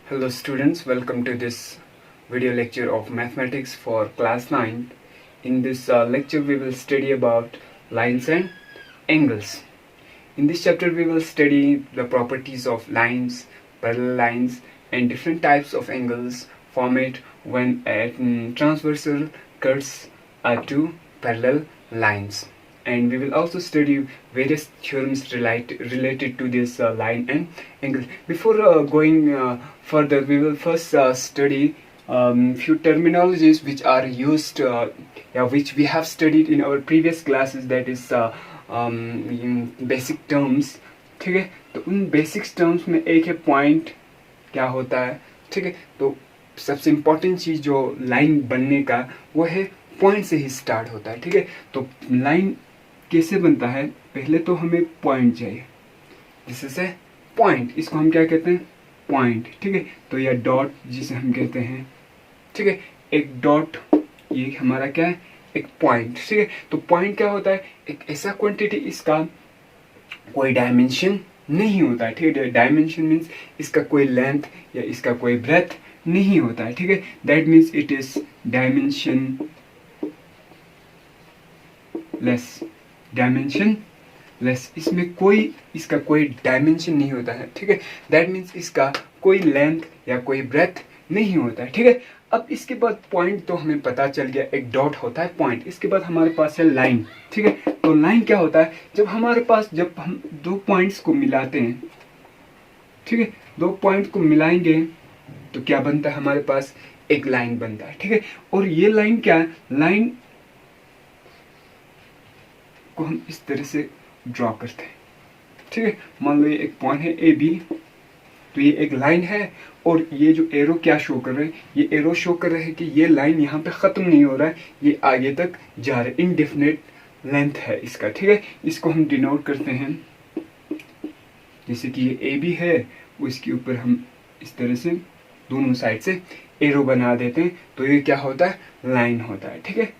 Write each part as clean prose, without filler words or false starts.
Hello students, welcome to this video lecture of mathematics for class 9. In this lecture we will study about lines and angles. In this chapter we will study the properties of lines, parallel lines and different types of angles formed when a transversal cuts two parallel lines. And we will also study various theorems related to this line and angle. Before going further, we will first study few terminologies which are used, which we have studied in our previous classes, that is basic terms. ठीक है, तो उन basic terms में एक है point क्या होता है. ठीक है, तो सबसे इम्पोर्टेंट चीज जो लाइन बनने का वो है पॉइंट से ही स्टार्ट होता है. ठीक है, तो लाइन कैसे बनता है, पहले तो हमें पॉइंट चाहिए. दिस इज ए पॉइंट, इसको हम क्या कहते हैं, पॉइंट. ठीक है, तो यह डॉट जिसे हम कहते हैं. ठीक है, एक डॉट ये हमारा क्या है, एक पॉइंट. ठीक है, तो पॉइंट क्या होता है, एक ऐसा क्वांटिटी इसका कोई डायमेंशन नहीं होता है. ठीक है, डायमेंशन मीन्स इसका कोई लेंथ या इसका कोई ब्रेथ नहीं होता है. ठीक है, that means it is dimension less. Dimension less, इसमें कोई इसका कोई डायमेंशन नहीं होता है. ठीक है, दैट मीन्स इसका कोई लेंथ या कोई ब्रेथ नहीं होता है. ठीक है, अब इसके बाद पॉइंट तो हमें पता चल गया, एक डॉट होता है पॉइंट. इसके बाद हमारे पास है लाइन. ठीक है, तो लाइन क्या होता है, जब हमारे पास जब हम दो पॉइंट्स को मिलाते हैं. ठीक है, दो पॉइंट को मिलाएंगे तो क्या बनता है, हमारे पास एक लाइन बनता है. ठीक है, और ये लाइन क्या है, लाइन को हम इस तरह से ड्रॉ करते हैं. ठीक है, मान लो ये एक पॉइंट है ए बी, तो ये एक लाइन है और ये जो एरो क्या शो कर रहे हैं, ये एरो शो कर रहे हैं कि ये लाइन यहाँ पे खत्म नहीं हो रहा है, ये आगे तक जा रहा है, इनडेफिनेट लेंथ है इसका. ठीक है, इसको हम डिनोट करते हैं, जैसे कि ये ए बी है, उसके ऊपर हम इस तरह से दोनों साइड से एरो बना देते हैं, तो ये क्या होता है, लाइन होता है. ठीक है,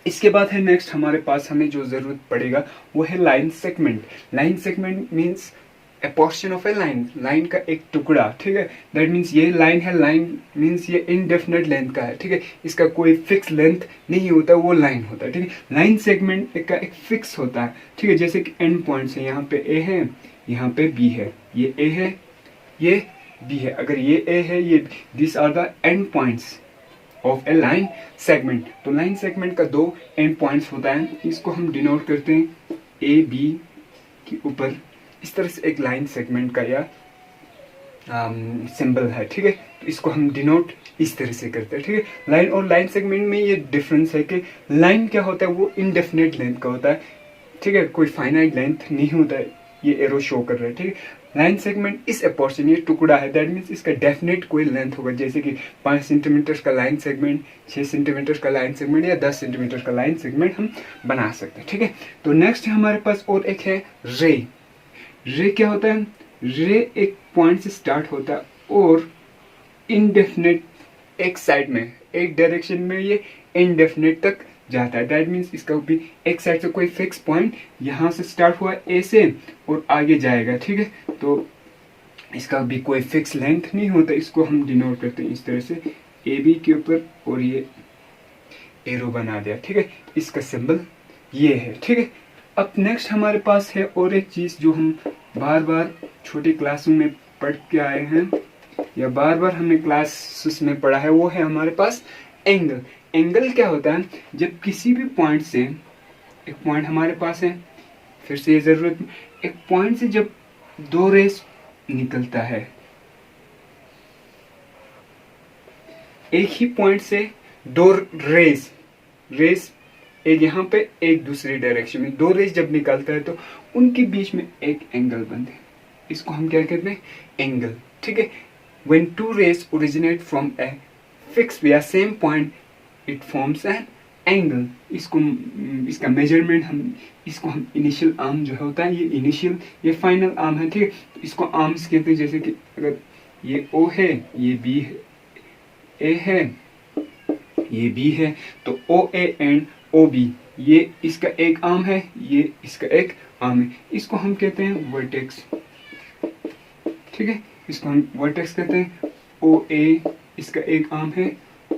इसके बाद है नेक्स्ट हमारे पास हमें जो जरूरत पड़ेगा वो है line segment. Line segment means A portion of a line, line का एक टुकड़ा. ठीक है, दैट मीन्स ये लाइन है, लाइन मीन्स ये इनडेफिनेट लेंथ का है. ठीक है, इसका कोई फिक्स लेंथ नहीं होता, वो लाइन होता है. ठीक है, लाइन सेगमेंट का एक फिक्स होता है. ठीक है, जैसे कि एंड पॉइंट्स है, यहाँ पे ए है, यहाँ पे बी है, ये ए है, ये बी है. अगर ये ए है, ये this are the end points of a line segment. तो लाइन सेगमेंट का दो एंड पॉइंट्स होता है, इसको हम डिनोट करते हैं ए बी के ऊपर. इस तरह से एक लाइन सेगमेंट का यह सिंबल है. ठीक है, तो इसको हम डिनोट इस तरह से करते हैं. ठीक है, लाइन और लाइन सेगमेंट में ये डिफरेंस है कि लाइन क्या होता है, वो इनडेफिनेट लेंथ का होता है. ठीक है, कोई फाइनाइट लेंथ नहीं होता है, ये एरो शो कर रहा है. ठीक है, लाइन सेगमेंट इस ए पोर्शन, ये टुकड़ा है, दैट मीन्स इसका डेफिनेट कोई लेंथ होगा, जैसे कि 5 सेंटीमीटर का लाइन सेगमेंट, 6 सेंटीमीटर का लाइन सेगमेंट या 10 सेंटीमीटर का लाइन सेगमेंट हम बना सकते हैं. ठीक है, तो नेक्स्ट है हमारे पास और एक है रे. रे क्या होता है, रे एक पॉइंट से स्टार्ट होता है और इनडेफिनेट एक साइड में, एक डायरेक्शन में ये इनडेफिनेट तक जाता है. दैट मीन्स इसका भी एक साइड से कोई फिक्स पॉइंट यहाँ से स्टार्ट हुआ ए से और आगे जाएगा. ठीक है, तो इसका भी कोई फिक्स लेंथ नहीं होता, इसको हम डिनोट करते हैं इस तरह से ए बी के ऊपर, और ये एरो बना दिया. ठीक है, इसका सिंबल ये है. ठीक है, अब नेक्स्ट हमारे पास है और एक चीज जो हम बार बार छोटी क्लासों में पढ़ के आए हैं या बार बार हमने क्लास में पढ़ा है, वो है हमारे पास एंगल. एंगल क्या होता है, जब किसी भी पॉइंट से, एक पॉइंट हमारे पास है, फिर से ये जरूरत, एक पॉइंट से जब दो रेस निकलता है, एक ही पॉइंट से दो रेस एक यहाँ पे एक दूसरी डायरेक्शन में, दो रेस जब निकलता है तो उनके बीच में एक एंगल बनते हैं, इसको हम क्या कहते हैं, एंगल. ठीक है, when two rays originate from a fixed या same point it forms an angle. इसका मेजरमेंट इसको हम इनिशियल आर्म जो होता है, ये इनिशियल ये फाइनल आर्म है. ठीक है, तो इसको आर्म्स कहते हैं. जैसे कि अगर ये O है, ये B है, A है, ये B है, तो OA एंड OB ये इसका एक आर्म है, ये इसका एक आर्म है, इसको हम कहते हैं वर्टेक्स. ठीक है, इसको हम वर्टेक्स कहते हैं। ओ ए इसका एक आर्म है,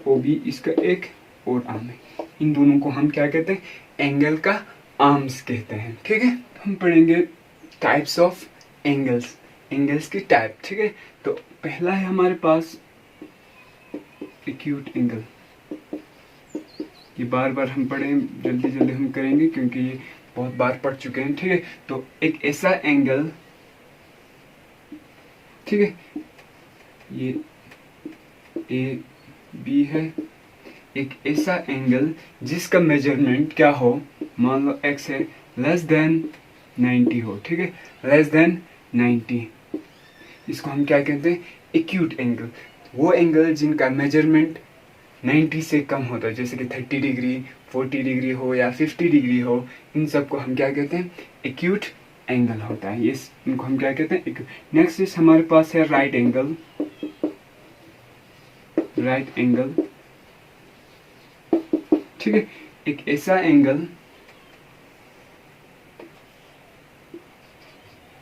ओ बी इसका एक और आर्म है। इन दोनों को हम क्या कहते हैं? एंगल का आर्म्स कहते हैं। ठीक है, हम पढ़ेंगे टाइप्स ऑफ एंगल्स, एंगल्स की टाइप। ठीक है, तो पहला है हमारे पास एक्यूट एंगल। ये बार बार हम पढ़ें, जल्दी जल्दी हम करेंगे क्योंकि ये बहुत बार पढ़ चुके हैं। ठीक है, तो एक ऐसा एंगल, ठीक है, ये ए बी है, एक ऐसा एंगल जिसका मेजरमेंट क्या हो, मान लो एक्स है, लेस देन 90 हो। ठीक है, लेस देन 90, इसको हम क्या कहते हैं? Acute angle. वो एंगल जिनका मेजरमेंट 90 से कम होता है, जैसे कि 30 डिग्री, 40 डिग्री हो या 50 डिग्री हो, इन सबको हम क्या कहते हैं? एक्यूट एंगल होता है। ये इनको हम क्या कहते हैं? नेक्स्ट इस हमारे पास है राइट एंगल। राइट एंगल, ठीक है, एक ऐसा एंगल,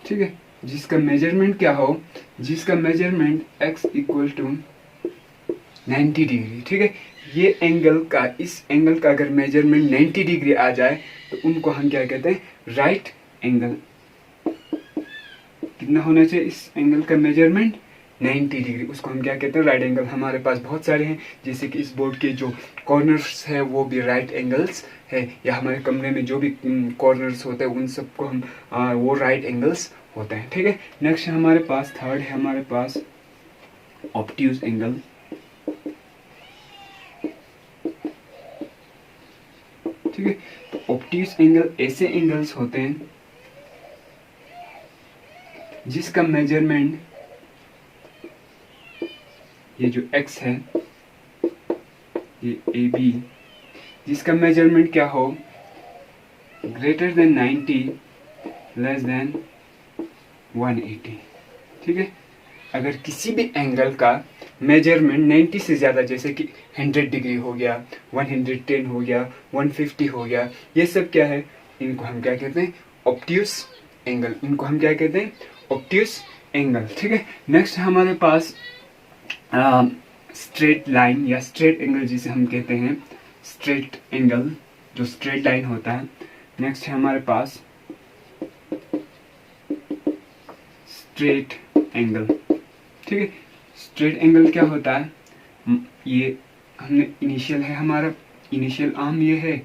ठीक है, जिसका मेजरमेंट क्या हो, जिसका measurement x equal to 90 degree. ठीक है, ये एंगल का, इस एंगल का अगर मेजरमेंट 90 डिग्री आ जाए तो उनको हम क्या कहते हैं? Right angle. कितना होना चाहिए इस एंगल का मेजरमेंट? 90 डिग्री, उसको हम क्या कहते हैं? Right angle. हमारे पास बहुत सारे हैं, जैसे कि इस बोर्ड के जो कॉर्नर्स है वो भी राइट एंगल्स है, या हमारे कमरे में जो भी कॉर्नर्स होते हैं उन सबको हम वो राइट एंगल्स होते हैं। ठीक है, नेक्स्ट हमारे पास थर्ड है हमारे पास ऑब्ट्यूज एंगल। ठीक है, तो ऑब्ट्यूज एंगल ऐसे एंगल्स होते हैं जिसका मेजरमेंट, ये जो x है, ये ए बी, जिसका मेजरमेंट क्या हो, ग्रेटर देन 90, लेस देन 180। ठीक है, अगर किसी भी एंगल का मेजरमेंट 90 से ज़्यादा, जैसे कि 100 डिग्री हो गया, 110 हो गया, 150 हो गया, ये सब क्या है? इनको हम क्या कहते हैं? Obtuse angle. इनको हम क्या कहते हैं? Obtuse angle. ठीक है, नेक्स्ट हमारे पास स्ट्रेट लाइन या स्ट्रेट एंगल जिसे हम कहते हैं, स्ट्रेट एंगल, जो स्ट्रेट लाइन होता है। नेक्स्ट है हमारे पास स्ट्रेट एंगल। ठीक है, स्ट्रेट एंगल क्या होता है? ये हमने इनिशियल है, हमारा इनिशियल आर्म ये है,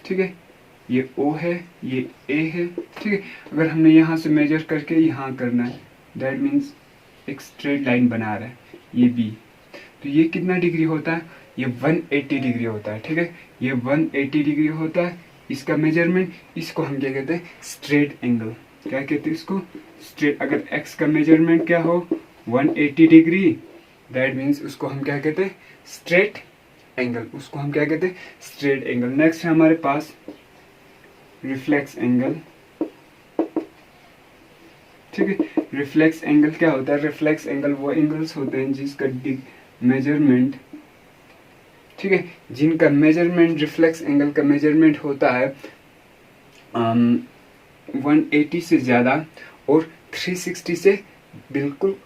ठीक है, ये O है, ये A है। ठीक है, अगर हमने यहाँ से मेजर करके यहाँ करना है, दैट मीन्स एक स्ट्रेट लाइन बना रहा है, ये B, तो ये कितना डिग्री होता है? ये 180 डिग्री होता है। ठीक है, ये 180 डिग्री होता है इसका मेजरमेंट। इसको हम क्या कहते हैं? Straight angle. क्या कहते हैं इसको? स्ट्रेट। अगर x का मेजरमेंट क्या हो, 180 डिग्री, दैट मीन्स उसको हम क्या कहते हैं? Straight angle. उसको हम क्या कहते हैं? Straight angle. नेक्स्ट है हमारे पास रिफ्लेक्स एंगल। ठीक है, रिफ्लेक्स एंगल क्या होता है? रिफ्लेक्स एंगल वो एंगल्स होते हैं जिसका मेजरमेंट, ठीक है, जिनका मेजरमेंट, रिफ्लेक्स एंगल का मेजरमेंट होता है 180 से ज़्यादा और 360 से बिल्कुल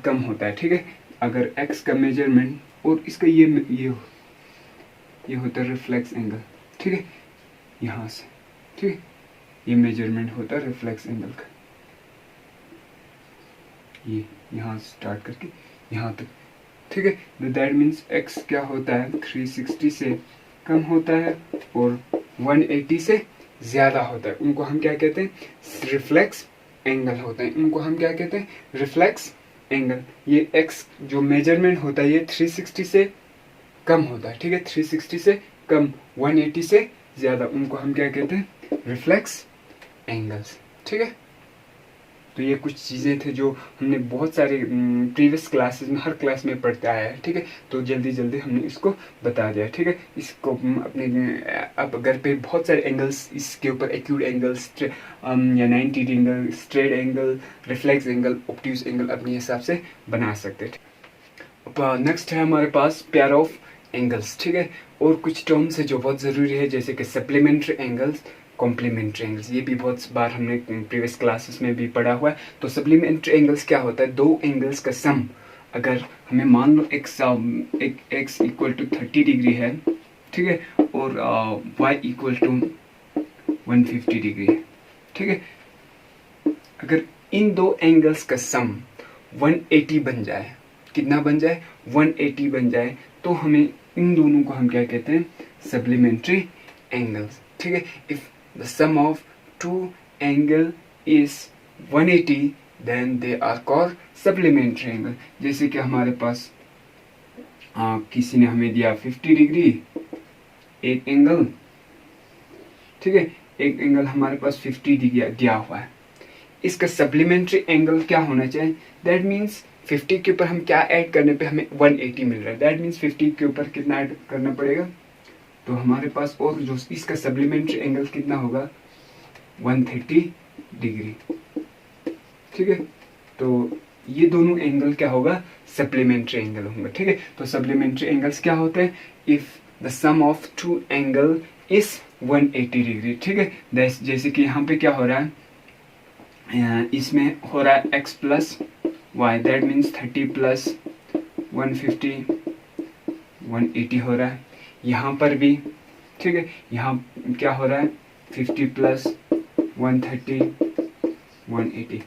कम होता है। ठीक है, अगर x का मेजरमेंट और इसका ये होता है रिफ्लेक्स एंगल। ठीक है, यहाँ से, ठीक है, ये मेजरमेंट होता है रिफ्लेक्स एंगल का, ये यहाँ से स्टार्ट करके यहाँ तक। ठीक है, दैट मीन्स x क्या होता है? 360 से कम होता है और 180 से ज़्यादा होता है। उनको हम क्या कहते हैं? रिफ्लेक्स एंगल होते हैं। उनको हम क्या कहते हैं? Reflex angle. ये x जो मेजरमेंट होता है ये 360 से कम होता है। ठीक है, 360 से कम, 180 से ज़्यादा, उनको हम क्या कहते हैं? Reflex angles. ठीक है, तो ये कुछ चीज़ें थे जो हमने बहुत सारे प्रीवियस क्लासेस में, हर क्लास में पढ़ते आया है। ठीक है, तो जल्दी जल्दी हमने इसको बता दिया। ठीक है, इसको अपने अब घर पे बहुत सारे एंगल्स इसके ऊपर, एक्यूट एंगल्स या 90 angle, straight angle, reflex angle, obtuse angle अपने हिसाब से बना सकते हैं। नेक्स्ट है हमारे पास पेयर ऑफ एंगल्स। ठीक है, और कुछ टर्म्स है जो बहुत ज़रूरी है, जैसे कि सप्लीमेंट्री एंगल्स, कॉम्प्लीमेंट्री एंगल्स, ये भी बहुत बार हमने प्रीवियस क्लासेस में भी पढ़ा हुआ है। तो सप्लीमेंट्री एंगल्स क्या होता है, दो एंगल्स का सम, अगर हमें मान लो x इक्वल टू 30 डिग्री है, ठीक है, और y इक्वल टू 150 डिग्री है, ठीक है, अगर इन दो एंगल्स का सम 180 बन जाए, कितना बन जाए, 180 बन जाए, तो हमें इन दोनों को हम क्या कहते हैं, सप्लीमेंट्री एंगल्स, ठीक है। If the sum of two angle is 180 then they are called supplementary angle. जैसे कि हमारे पास किसी ने हमें दिया 50 डिग्री एक एंगल, ठीक है, एक एंगल हमारे पास 50 डिग्री दिया हुआ है, इसका सप्लीमेंट्री एंगल क्या होना चाहिए, दैट मीन्स 50 के ऊपर हम क्या ऐड करने पे हमें 180 मिल रहा है, दैट मीन्स 50 के ऊपर कितना ऐड करना पड़ेगा, तो हमारे पास और जो इसका सप्लीमेंट्री एंगल कितना होगा, 130 डिग्री, ठीक है। तो ये दोनों एंगल क्या होगा, सप्लीमेंट्री एंगल होंगे, ठीक है। तो सप्लीमेंट्री एंगल्स क्या होते हैं, if the sum of two angle is 180 degree, ठीक है। जैसे कि यहाँ पे क्या हो रहा है, इसमें हो रहा है x plus y, that means 30 plus 150 180 हो रहा है, यहाँ पर भी, ठीक है, यहाँ क्या हो रहा है, 50 प्लस 130 180,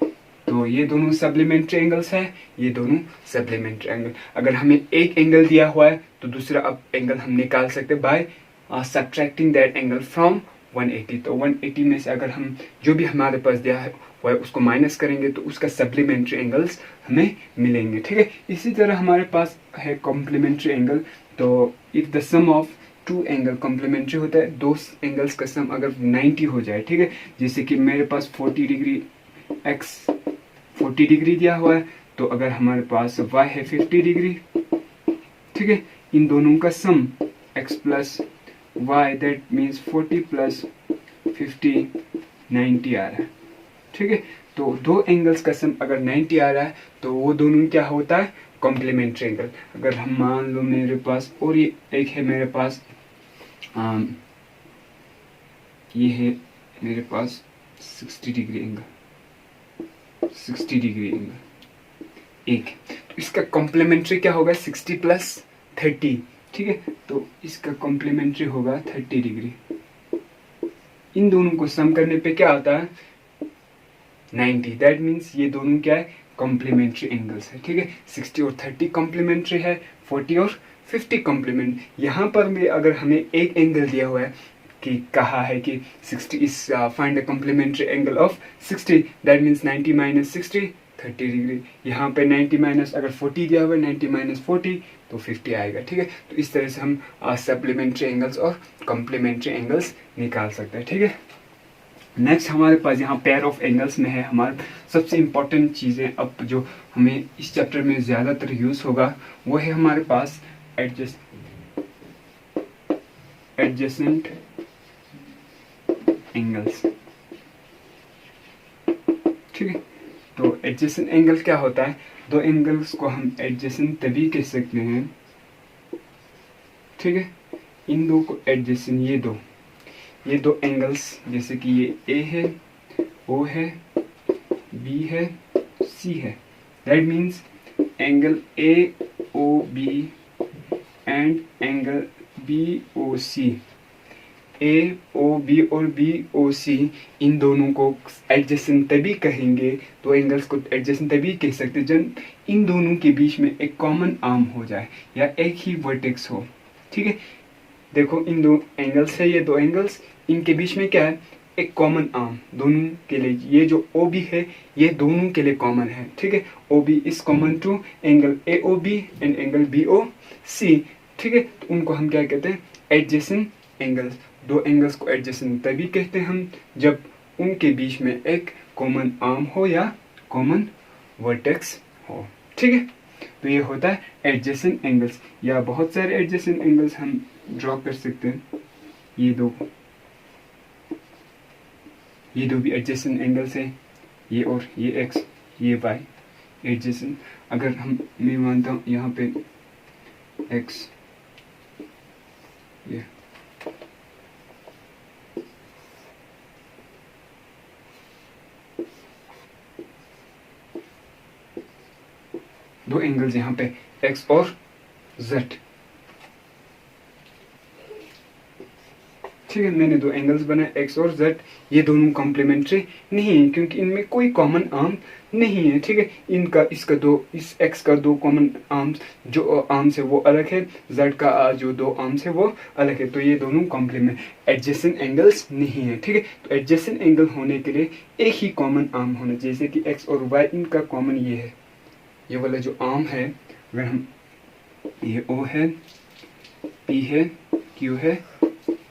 तो ये दोनों सप्लीमेंट्री एंगल्स हैं, ये दोनों सप्लीमेंट्री एंगल। अगर हमें एक एंगल दिया हुआ है तो दूसरा अब एंगल हम निकाल सकते हैं by subtracting that angle from 180। तो 180 में से अगर हम जो भी हमारे पास दिया है वह उसको माइनस करेंगे तो उसका सप्लीमेंट्री एंगल्स हमें मिलेंगे, ठीक है। इसी तरह हमारे पास है कॉम्प्लीमेंट्री एंगल। तो if the sum of two angle complementary होता है, दो एंगल्स का सम अगर 90 हो जाए, ठीक है, जैसे कि मेरे पास 40 डिग्री x 40 डिग्री दिया हुआ है, तो अगर हमारे पास y है 50 डिग्री, ठीक है, इन दोनों का sum x plus y, that means 40 plus 50 90 आ रहा है, ठीक है। तो दो एंगल्स का सम अगर 90 आ रहा है तो वो दोनों क्या होता है, कॉम्प्लीमेंट्री एंगल। अगर हम मान लो मेरे पास और ये एक है मेरे पास ये है मेरे पास 60 डिग्री एंगल, 60 डिग्री एंगल एक, तो इसका कॉम्प्लीमेंट्री क्या होगा, 60 प्लस 30, ठीक है, तो इसका कॉम्प्लीमेंट्री होगा 30 डिग्री। इन दोनों को सम करने पे क्या आता है, 90, दैट मीन्स ये दोनों क्या है, कॉम्प्लीमेंट्री एंगल्स है, ठीक है। 60 और 30 कॉम्प्लीमेंट्री है, 40 और 50 कॉम्प्लीमेंट। यहाँ पर भी अगर हमें एक एंगल दिया हुआ है कि कहा है कि 60 is find the complementary angle of 60, that means 90 minus 60 30 degree. यहाँ पे 90 माइनस अगर 40 दिया हुआ है, 90 माइनस 40 तो 50 आएगा, ठीक है। तो इस तरह से हम सप्लीमेंट्री एंगल्स और कॉम्प्लीमेंट्री एंगल्स निकाल सकते हैं, ठीक है। नेक्स्ट हमारे पास यहाँ पेयर ऑफ एंगल्स में है हमारे सबसे इम्पोर्टेंट चीज़ें, अब जो हमें इस चैप्टर में ज़्यादातर यूज़ होगा वो है हमारे पास एडजेसेंट एंगल्स, ठीक है। तो एडजेसेंट एंगल क्या होता है, दो एंगल्स को हम एडजेसेंट तभी कह सकते हैं, ठीक है, इन दो को एडजेसेंट, ये दो एंगल्स जैसे कि ये ए है, ओ है, बी है, सी है, that means angle A O B and angle B O C, A O B और बी ओ सी, इन दोनों को एडजेसेंट तभी कहेंगे, दो एंगल्स को एडजेसेंट तभी कह सकते हैं जब इन दोनों के बीच में एक कॉमन आर्म हो जाए या एक ही वर्टेक्स हो, ठीक है। देखो इन दो एंगल्स है, ये दो एंगल्स, इनके बीच में क्या है, एक कॉमन आर्म दोनों के लिए, ये जो ओ बी है ये दोनों के लिए कॉमन है, ठीक है। O B is common to angle A O B and angle B O C, ठीक है। तो उनको हम क्या कहते हैं, एडजेसेंट एंगल्स। दो एंगल्स को एडजेसेंट तभी कहते हैं हम जब उनके बीच में एक कॉमन आर्म हो या कॉमन वर्टेक्स हो, ठीक है। तो ये होता है एडजेसेंट एंगल्स, या बहुत सारे एडजेसेंट एंगल्स हम ड्रॉ कर सकते हैं। ये दो भी एडजेसेंट एंगल्स है, ये और ये एक्स ये वाई एडजेसेंट। अगर मैं मानता हूँ यहाँ पे एक्स, ये दो एंगल्स यहाँ पे एक्स और जेड, ठीक है, मैंने दो एंगल्स बनाए एक्स और जेड, ये दोनों कॉम्प्लीमेंट्री नहीं है क्योंकि इनमें कोई कॉमन आर्म नहीं है, ठीक है, इनका इसका दो इस एक्स का दो कॉमन आर्म्स जो आर्म्स है वो अलग है, जेड का जो दो आर्म्स है वो अलग है, तो ये दोनों कॉम्प्लीमेंट एडजेसेंट एंगल्स नहीं है, ठीक है। तो एडजेसेंट एंगल होने के लिए एक ही कॉमन आर्म होना, जैसे कि एक्स और वाई इनका कॉमन ये है, ये वाला जो आर्म है, अगर हम ये ओ है, पी है, क्यू है,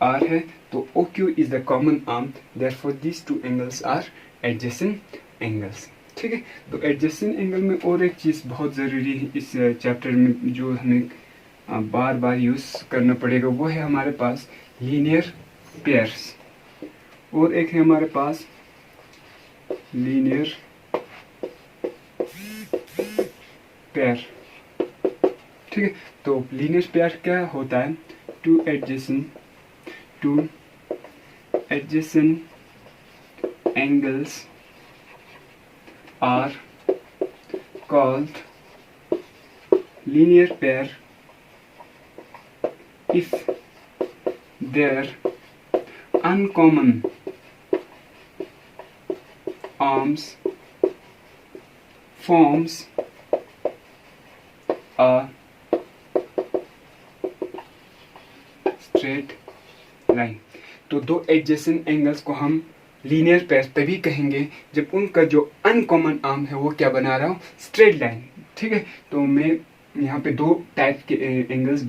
आर है, तो O Q is the common arm, therefore these two angles are adjacent angles, ठीक है। तो एडजेसेंट एंगल में और एक चीज़ बहुत ज़रूरी है इस चैप्टर में जो हमें बार बार यूज़ करना पड़ेगा, वो है हमारे पास लीनियर पेयर्स, और एक है हमारे पास लीनियर पेयर, ठीक है। तो लीनियर पेयर क्या होता है, to adjacent angles are called linear pair if their uncommon arms forms a straight line। तो दो एडजेसेंट एंगल्स को हम लीनियर पेयर तभी कहेंगे जब उनका जो अनकॉमन आर्म है वो क्या बना रहा हो, स्ट्रेट लाइन, ठीक है। तो मैं यहाँ पे दो टाइप के एंगल्स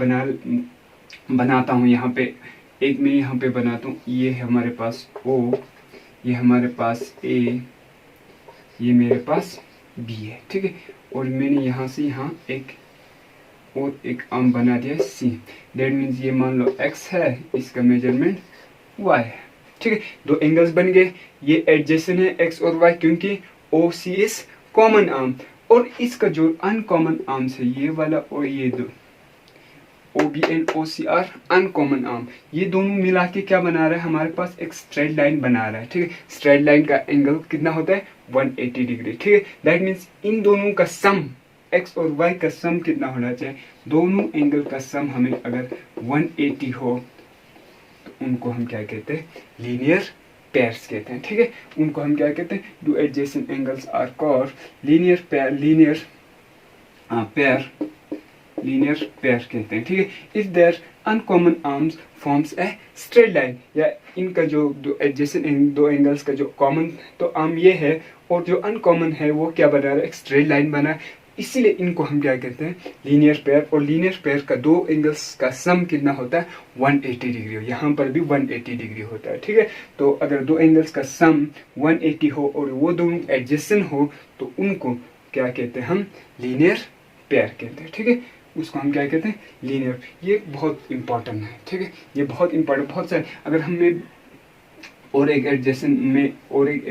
बनाता हूँ, यहाँ पे एक मैं यहाँ पे बनाता हूँ, ये है हमारे पास ओ, ये हमारे पास ए, ये मेरे पास बी है, ठीक है, और मैंने यहाँ से यहाँ एक और एक आर्म बना दिया सी, दैट मीन्स ये मान लो एक्स है, इसका मेजरमेंट वाई है, ठीक है। दो एंगल्स बन गए, ये एडजेसेंट है एक्स और वाई क्योंकि ओ सी इज कॉमन आर्म, और इसका जो अनकॉमन आर्म्स है ये वाला और ये दो O B and O C are uncommon arm, ये दोनों मिला के क्या बना रहा है, हमारे पास एक स्ट्रेट लाइन बना रहा है, ठीक है। स्ट्रेट लाइन का एंगल कितना होता है 180 डिग्री, ठीक है। दैट मीन्स इन दोनों का सम एक्स और वाई का सम कितना होना चाहिए, दोनों एंगल का सम हमें अगर 180 हो तो उनको हम क्या कहते हैं, लीनियर पेयर्स कहते हैं, ठीक है। उनको हम क्या कहते हैं, two adjacent angles are called linear pair, linear pair कहते हैं, ठीक है। If their uncommon arms forms a straight line, या इनका जो दो एडजेसेंट दो एंगल्स का जो कॉमन तो आर्म ये है और जो अनकॉमन है वो क्या बना रहा है, एक स्ट्रेट लाइन बना है, इसीलिए इनको हम क्या कहते हैं, लीनियर पेयर। और लीनियर पेयर का दो एंगल्स का सम कितना होता है 180 डिग्री, यहाँ पर भी 180 डिग्री होता है, ठीक है। तो अगर दो एंगल्स का सम 180 हो और वो दोनों एडजेसेंट हो तो उनको क्या कहते हैं, हम लीनियर पेयर कहते हैं, ठीक है। उसको हम क्या कहते हैं, लीनियर। ये बहुत इंपॉर्टेंट है, ठीक है, ये बहुत इंपॉर्टेंट, बहुत सारे। अगर हमें और एक एडजेसेंट में और एक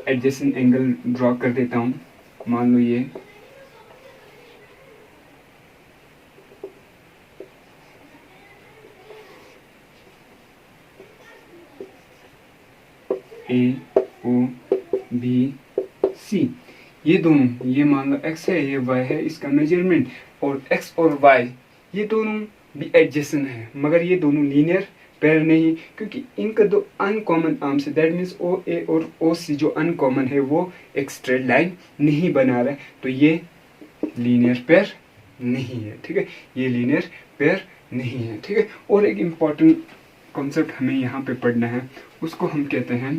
एडजेसेंट एंगल ड्रॉ कर देता हूँ, मान लो ये ए ओ बी सी, ये दोनों, ये मान लो x है, ये y है, इसका मेजरमेंट, और x और y ये दोनों भी एडजेसेंट है, मगर ये दोनों लीनियर पेयर नहीं, क्योंकि इनका दो अनकॉमन आर्म्स है, दैट मीन्स ओ ए और ओ सी जो अनकॉमन है वो एक स्ट्रेट लाइन नहीं बना रहा है, तो ये लीनियर पेयर नहीं है, ठीक है, ये लीनियर पेयर नहीं है, ठीक है। और एक इम्पॉर्टेंट कॉन्सेप्ट हमें यहाँ पे पढ़ना है, उसको हम कहते हैं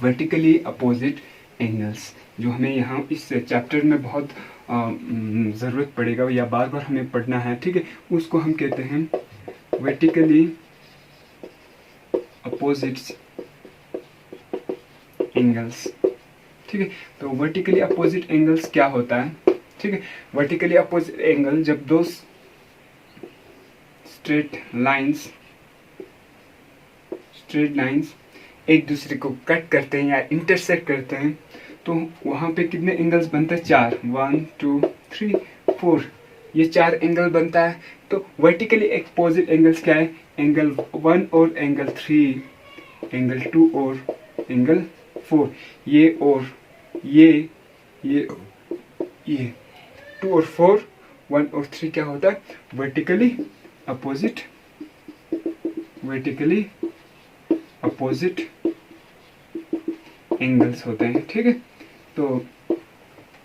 वर्टिकली अपोजिट एंगल्स, जो हमें यहाँ इस चैप्टर में बहुत ज़रूरत पड़ेगा या बार बार हमें पढ़ना है, ठीक है। उसको हम कहते हैं वर्टिकली अपोजिट एंगल्स, ठीक है। तो वर्टिकली अपोजिट एंगल्स क्या होता है, ठीक है। वर्टिकली अपोजिट एंगल जब दो स्ट्रेट लाइंस एक दूसरे को कट करते हैं या इंटरसेक्ट करते हैं, तो वहाँ पे कितने एंगल्स बनते हैं, 4, 1 2 3 4, ये 4 एंगल बनता है। तो वर्टिकली अपोजिट एंगल्स क्या है, एंगल 1 और एंगल 3, एंगल 2 और एंगल 4, ये और ये ये 2 और 4, 1 और 3 क्या होता है, वर्टिकली अपोजिट एंगल्स होते हैं। ठीक है, तो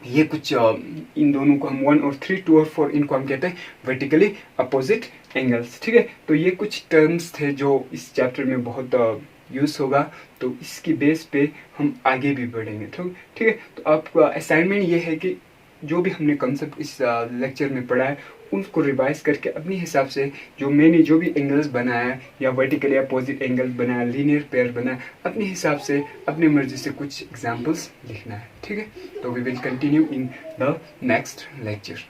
ये कुछ इन दोनों को हम 1 और 3, 2 और 4 इनको हम कहते हैं वर्टिकली अपोजिट एंगल्स। ठीक है, तो ये कुछ टर्म्स थे जो इस चैप्टर में बहुत यूज होगा, तो इसकी बेस पे हम आगे भी बढ़ेंगे। ठीक है, तो आपका असाइनमेंट ये है कि जो भी हमने कॉन्सेप्ट इस लेक्चर में पढ़ा है उनको रिवाइज करके अपने हिसाब से जो मैंने जो भी एंगल्स बनाया या वर्टिकली अपोजिट एंगल्स बनाया, लीनियर पेयर बनाया, अपने हिसाब से अपनी मर्जी से कुछ एग्जांपल्स लिखना है। ठीक है, तो we will continue in the next lecture.